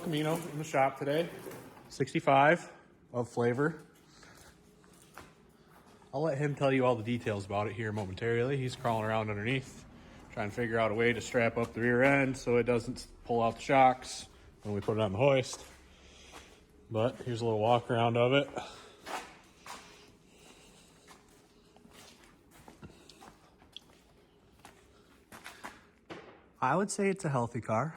Elcamino in the shop today. 65 of flavor. I'll let him tell you all the details about it here momentarily. He's crawling around underneath, trying to figure out a way to strap up the rear end so it doesn't pull out the shocks when we put it on the hoist. But here's a little walk around of it. I would say it's a healthy car.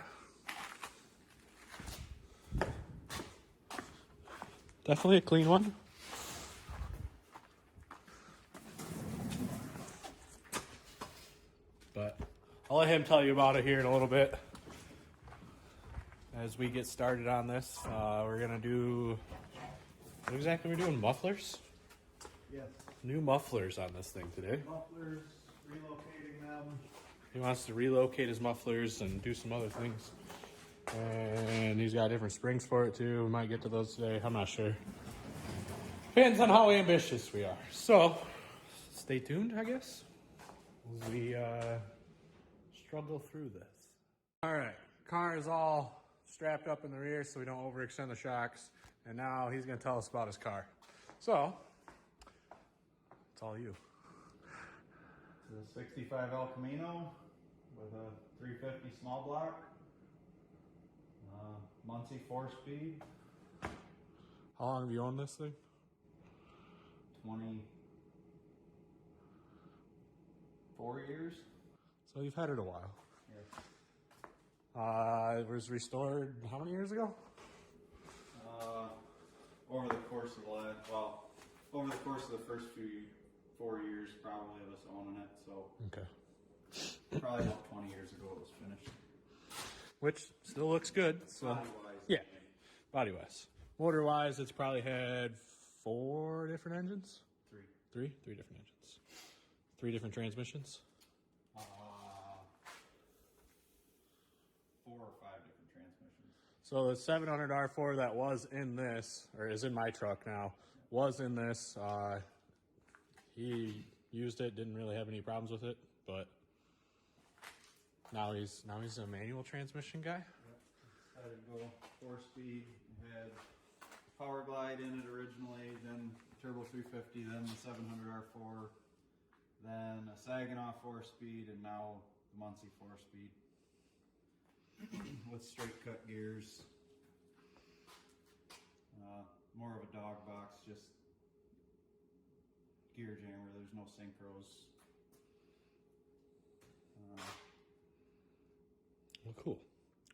Definitely a clean one. But I'll let him tell you about it here in a little bit. As we get started on this, we're gonna do, what exactly are we doing, mufflers? Yes. New mufflers on this thing today. Mufflers, relocating them. He wants to relocate his mufflers and do some other things. And he's got different springs for it too. We might get to those today, I'm not sure. Depends on how ambitious we are. So, stay tuned, I guess, as we struggle through this. All right, car is all strapped up in the rear so we don't overextend the shocks. And now he's gonna tell us about his car. So, it's all you. It's a 65 Elcamino with a 350 small block. Muncie 4-speed. How long have you owned this thing? 24 years. So you've had it a while. Yes. It was restored how many years ago? Over the course of the over the course of the first 4 years probably of us owning it, so Okay. probably about 20 years ago it was finished. Which still looks good. So Body-wise. yeah, body-wise. Motor-wise, it's probably had 4 different engines? Three different engines. 3 different transmissions? 4 or 5 different transmissions. So the 700 R4 that was in this, or is in my truck now, was in this. He used it, didn't really have any problems with it, but now he's a manual transmission guy. Yep. Decided to go 4-speed. Had Power Glide in it originally, then Turbo 350, then the 700 R4, then a Saginaw 4-speed, and now the Muncie 4-speed with straight cut gears. More of a dog box, just gear jammer. There's no synchros. Well, cool.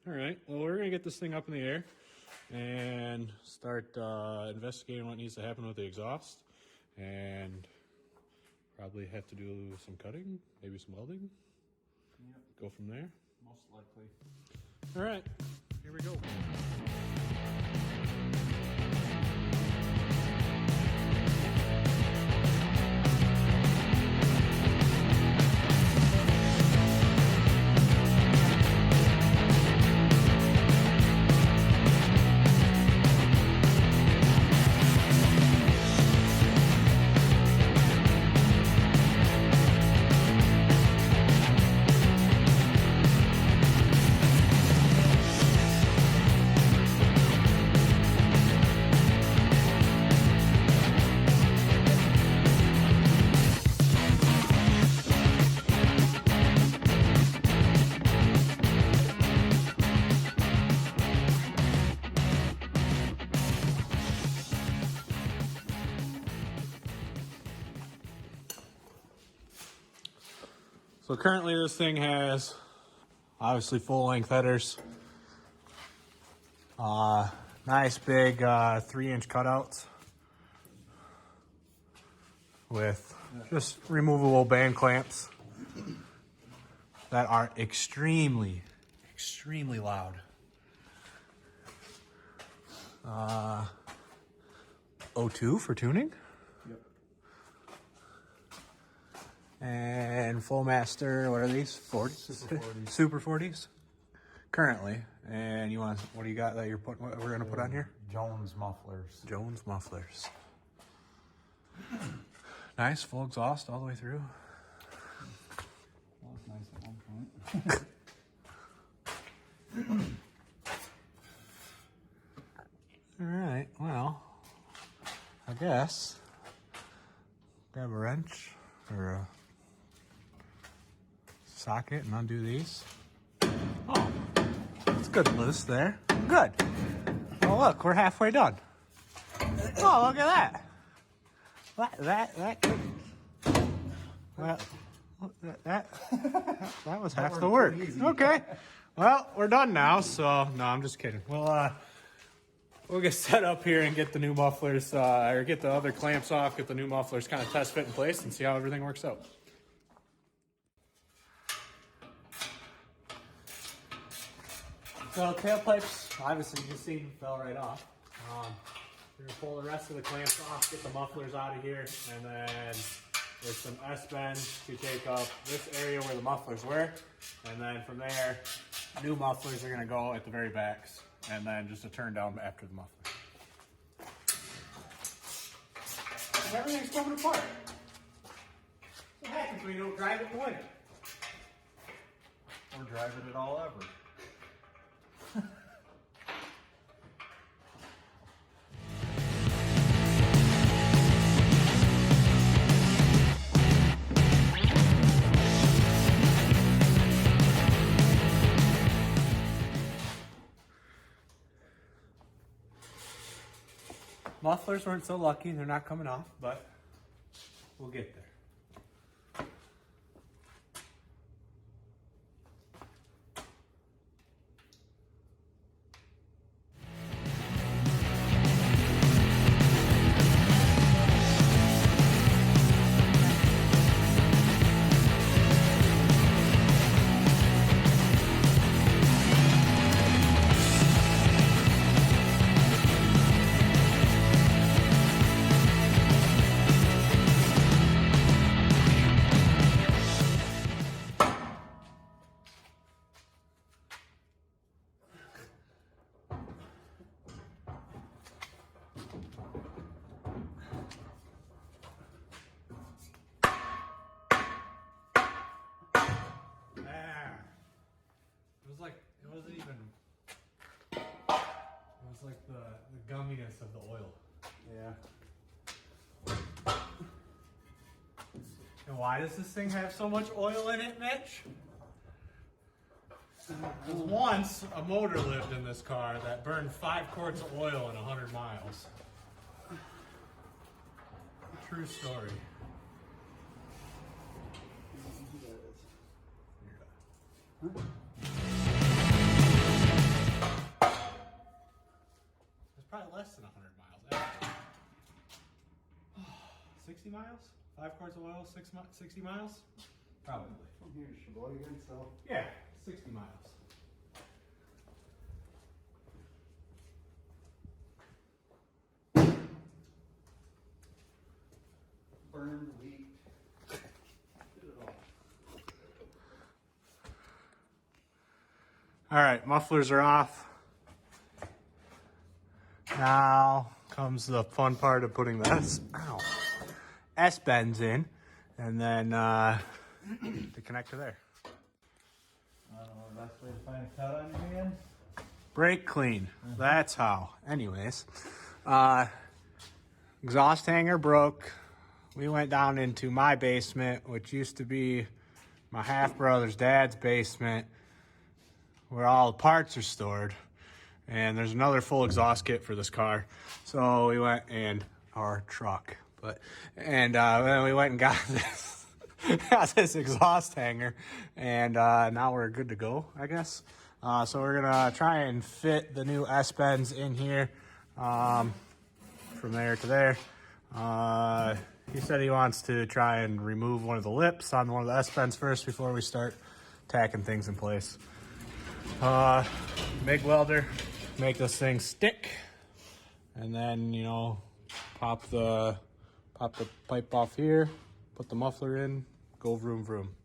All right. Well, we're going to get this thing up in the air and start investigating what needs to happen with the exhaust, and probably have to do some cutting, maybe some welding. Yep. Go from there. Most likely. All right. Here we go. So currently this thing has obviously full length headers, nice big 3-inch cutouts with just removable band clamps that are extremely loud. O2 for tuning. Yep. And Flowmaster, what are these? 40s? Super 40s. Currently. And you want, what do you got that you're putting, what we're going to put on here? Jones Mufflers. Jones Mufflers. Nice full exhaust all the way through. That was nice at one point. I guess, grab a wrench or a socket and undo these. Oh, it's good and loose there. Good. Oh, look, we're halfway done. Oh, look at that. That was half the work. Okay. Well, we're done now, so no, I'm just kidding. We'll get set up here and get the new mufflers, or get the other clamps off, get the new mufflers kind of test fit in place and see how everything works out. So tailpipes, obviously you just seen fell right off. We're gonna pull the rest of the clamps off, get the mufflers out of here, and then there's some S-bends to take up this area where the mufflers were, and then from there, new mufflers are gonna go at the very backs, and then just a turn down after the muffler. And everything's coming apart. What happens when you don't drive it in the winter? Or driving it all ever. Mufflers weren't so lucky, they're not coming off, but we'll get there. It was like the gumminess of the oil. Yeah. And why does this thing have so much oil in it, Mitch? Because once a motor lived in this car that burned 5 quarts of oil in 100 miles. True story. It's probably less than 100 miles. 60 miles? 5 quarts of oil, 60 miles? Probably. From here to Sheboygan, so. Yeah, 60 miles. Burned wheat. Did it all. All right, mufflers are off. Now comes the fun part of putting the S-bends in, and then the connector there. I don't know the best way to find a cut on your hand. Brake clean. That's how. Anyways, exhaust hanger broke. We went down into my basement, which used to be my half-brother's dad's basement, where all the parts are stored. And there's another full exhaust kit for this car. So we went in our truck. Then we went and got this exhaust hanger, and now we're good to go, I guess. So we're gonna try and fit the new S-bends in here, from there to there. He said he wants to try and remove one of the lips on one of the S-bends first before we start tacking things in place. MIG welder, make this thing stick, and then, you know, pop the pipe off here, put the muffler in, go vroom vroom.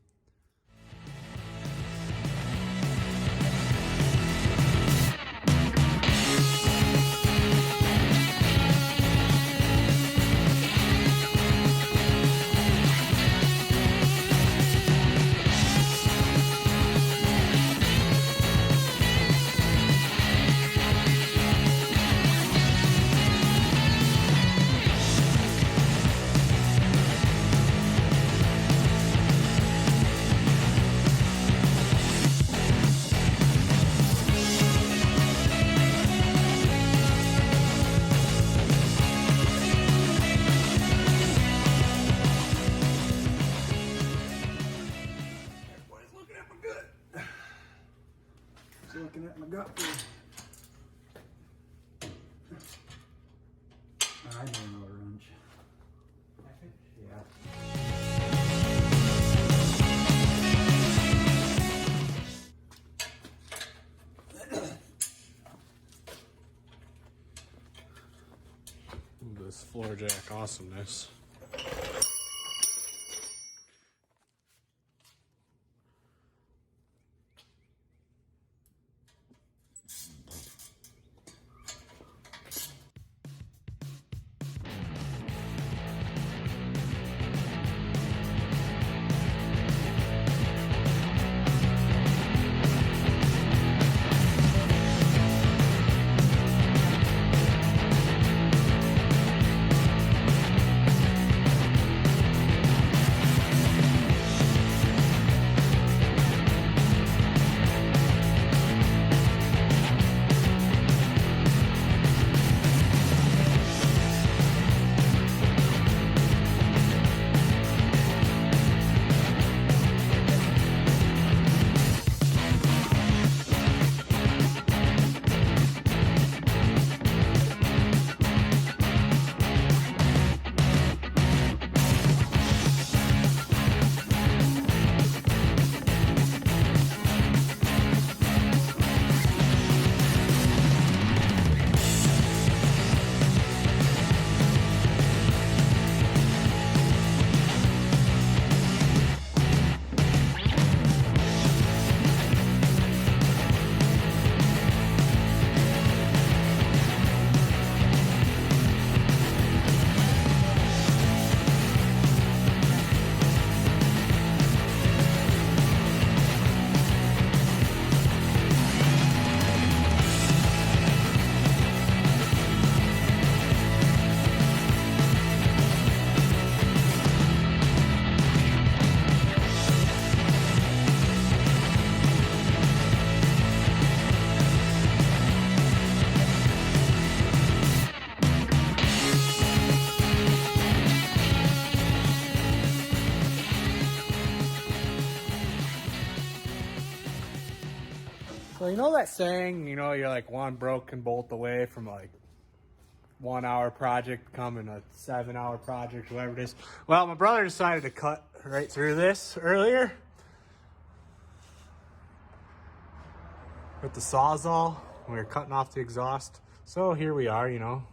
I need another wrench. I think, yeah. This floor jack awesomeness. So you know that saying, you know, you're like one broken bolt away from like 1 hour project becoming a 7 hour project, whatever it is. Well, my brother decided to cut right through this earlier with the Sawzall. We were cutting off the exhaust. So here we are, you know,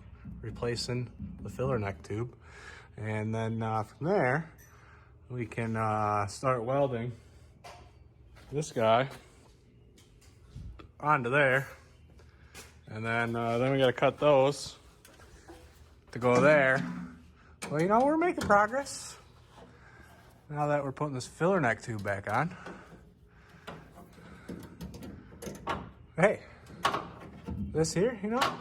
replacing the filler neck tube. And then from there, we can start welding this guy onto there. And then we gotta cut those to go there. Well, you know, we're making progress now that we're putting this filler neck tube back on. Hey, this here, you know,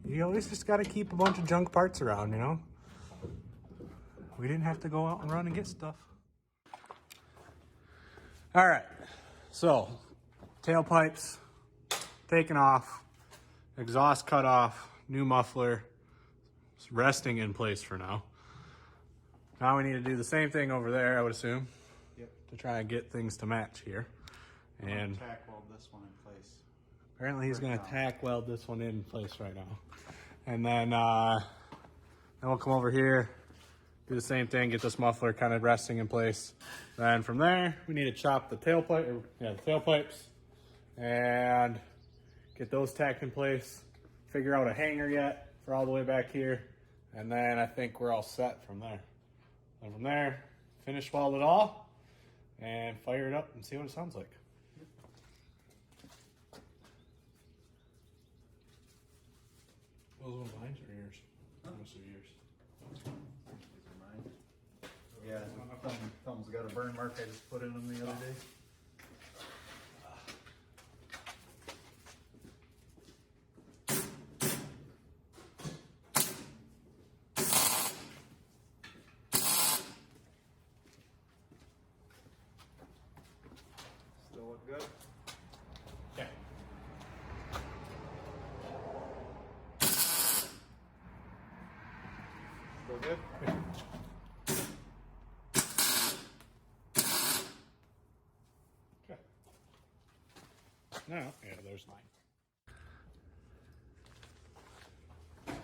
you always just gotta keep a bunch of junk parts around, you know. We didn't have to go out and run and get stuff. All right, so tailpipes taken off, exhaust cut off, new muffler, it's resting in place for now. Now we need to do the same thing over there, I would assume. Yep. To try and get things to match here. And tack weld this one in place. Apparently he's going to tack weld this one in place right now. And then we'll come over here, do the same thing, get this muffler kind of resting in place. Then from there, we need to chop the tailpipe, the tailpipes, and get those tacked in place. Figure out a hanger yet for all the way back here. And then I think we're all set from there. And from there, finish weld it all and fire it up and see what it sounds like. Those ones mine or yours? Most of yours. These are mine. Yeah, thumb's got a burn mark I just put in them the other day. Still look good? Yeah. Still good? Okay. Now, yeah, there's mine. This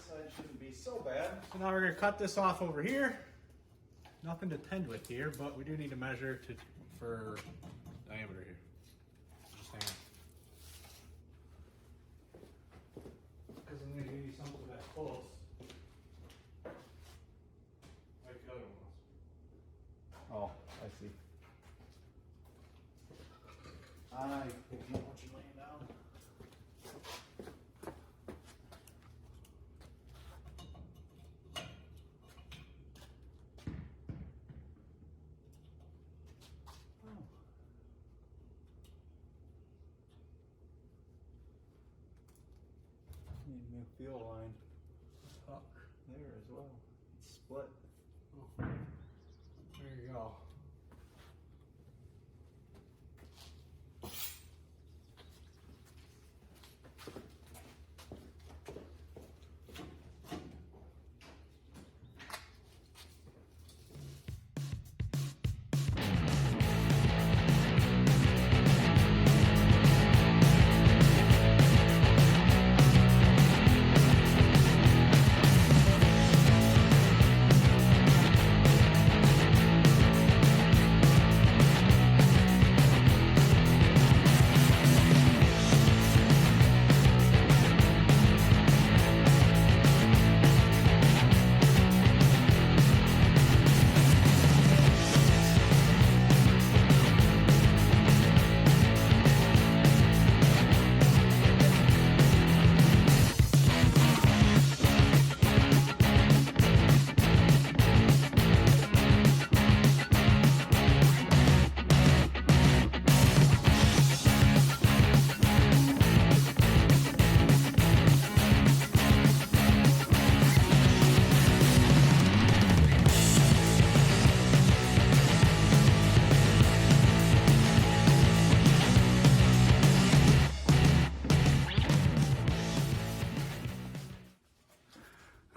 side shouldn't be so bad. So now we're gonna cut this off over here. Nothing to tend with here, but we do need to measure for diameter here. Just hang on. Because I'm gonna give you something that's close. Like the other ones. Oh, I see. I don't want you laying down. Need a new fuel line there as well. It's split. Oh. There you go.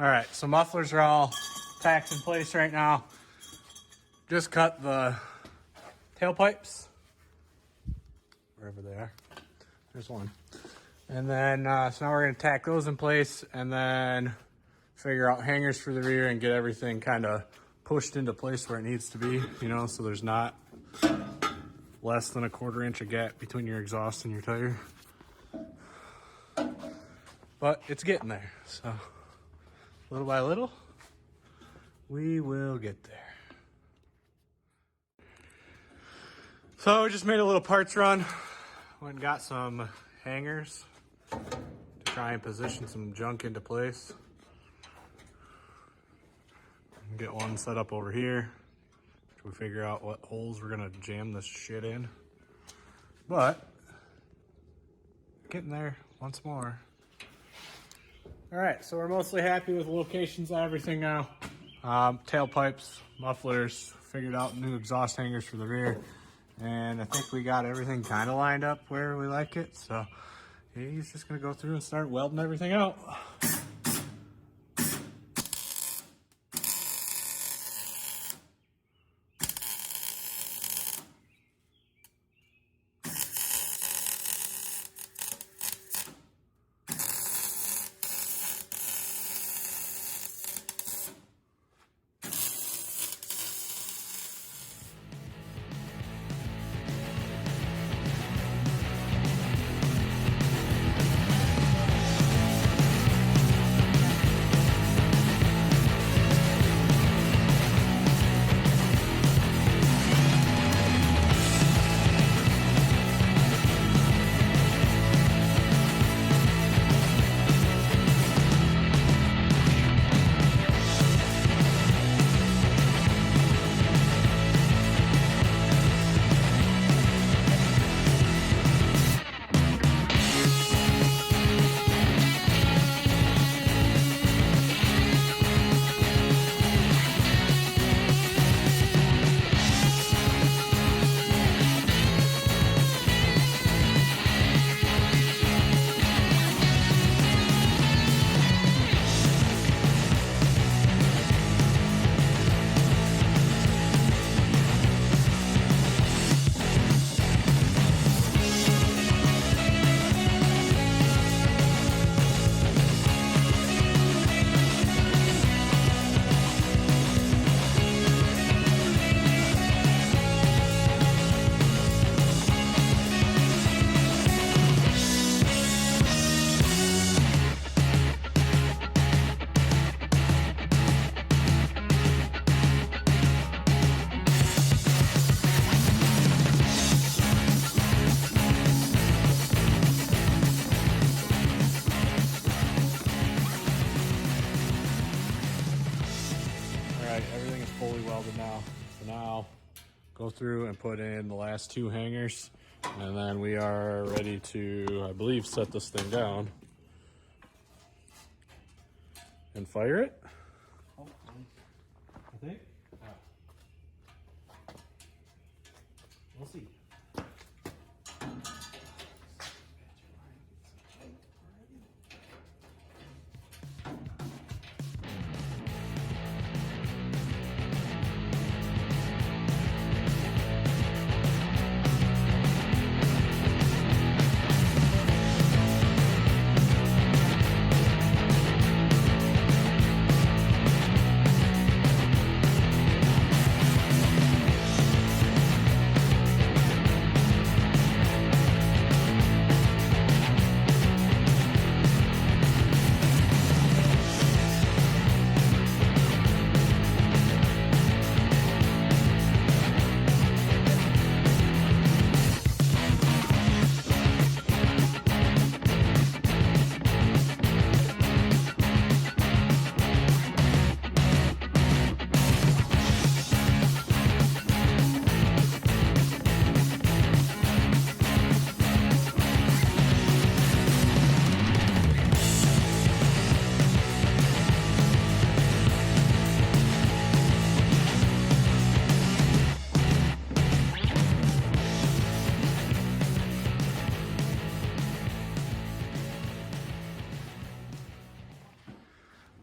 All right, so mufflers are all tacked in place right now. Just cut the tailpipes, wherever they are. There's one. And then, so now we're gonna tack those in place and then figure out hangers for the rear and get everything kind of pushed into place where it needs to be, you know, so there's not less than a 1/4 inch of gap between your exhaust and your tire. But it's getting there, so little by little, we will get there. So we just made a little parts run. Went and got some hangers to try and position some junk into place. Get one set up over here. We figure out what holes we're gonna jam this shit in. But getting there once more. All right, so we're mostly happy with the locations of everything now. Tailpipes, mufflers, figured out new exhaust hangers for the rear. And I think we got everything kind of lined up where we like it. So he's just gonna go through and start welding everything out. right, everything is fully welded now. So now go through and put in the last 2 hangers, and then we are ready to, I believe, set this thing down and fire it. Hopefully. I think. We'll see.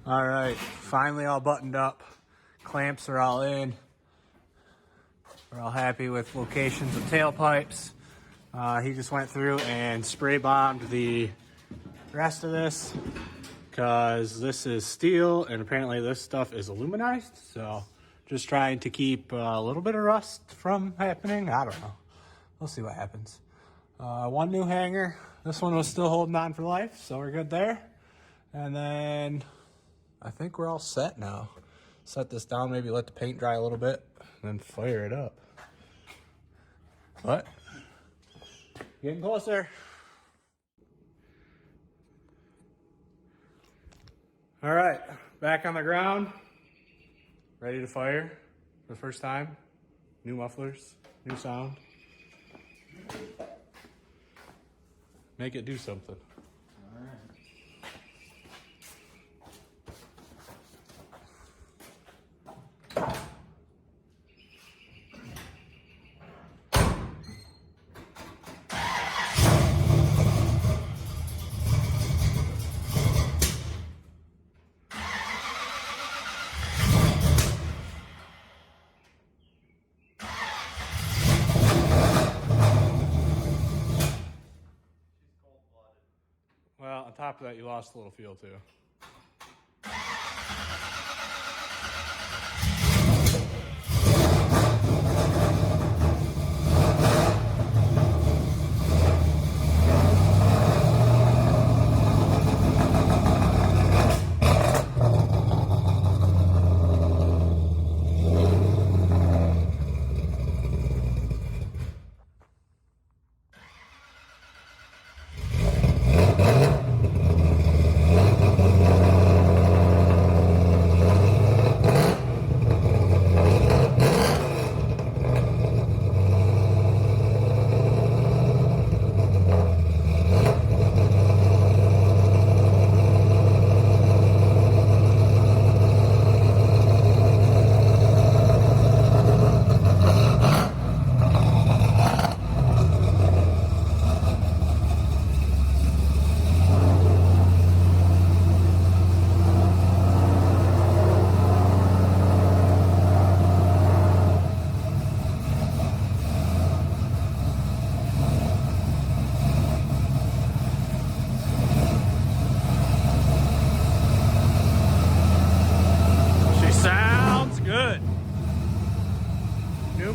All right, finally all buttoned up. Clamps are all in. We're all happy with locations of tailpipes. He just went through and spray bombed the rest of this because this is steel and apparently this stuff is aluminized. So just trying to keep a little bit of rust from happening. I don't know. We'll see what happens. 1 new hanger. This one was still holding on for life, so we're good there. And then I think we're all set now. Set this down, maybe let the paint dry a little bit, and then fire it up. But getting closer. All right, back on the ground, ready to fire for the first time. New mufflers, new sound. Make it do something. All right. Well, on top of that, you lost a little feel too.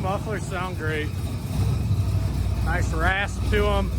Mufflers sound great. Nice rasp to them.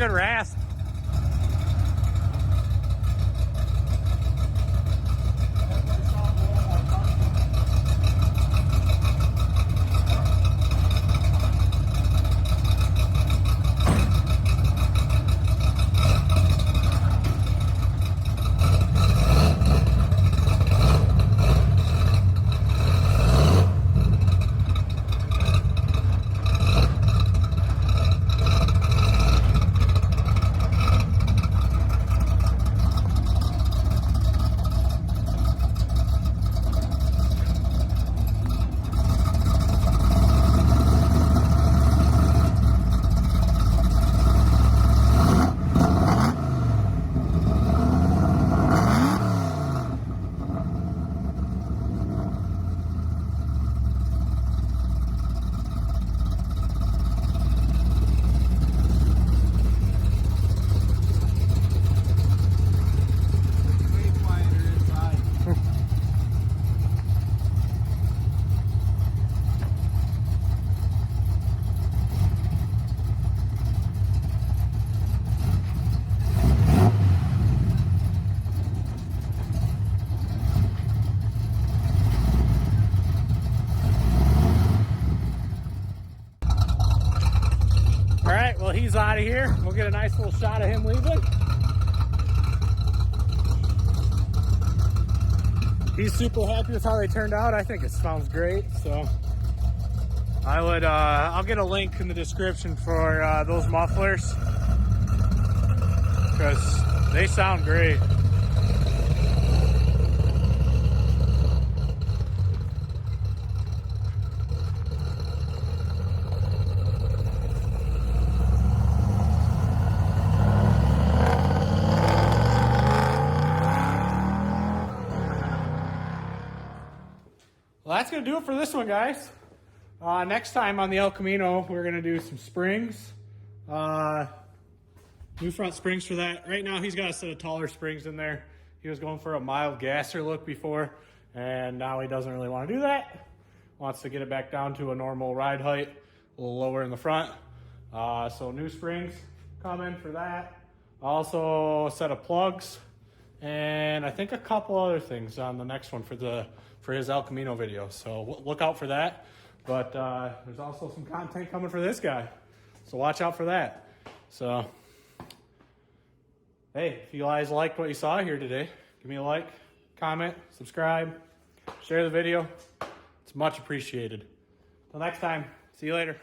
good rasp. All right, well, he's out of here. We'll get a nice little shot of him leaving. He's super happy with how they turned out. I think it sounds great. So I'll get a link in the description for those mufflers because they sound great. Well, that's going to do it for this one, guys. Next time on the Elcamino, we're going to do some springs. New front springs for that. Right now, he's got a set of taller springs in there. He was going for a mild gasser look before, and now he doesn't really want to do that. Wants to get it back down to a normal ride height, a little lower in the front. So new springs coming for that. Also a set of plugs, and I think a couple other things on the next one for his Elcamino video. So look out for that. But there's also some content coming for this guy, so watch out for that. So hey, if you guys liked what you saw here today, give me a like, comment, subscribe, share the video. It's much appreciated. Till next time, see you later.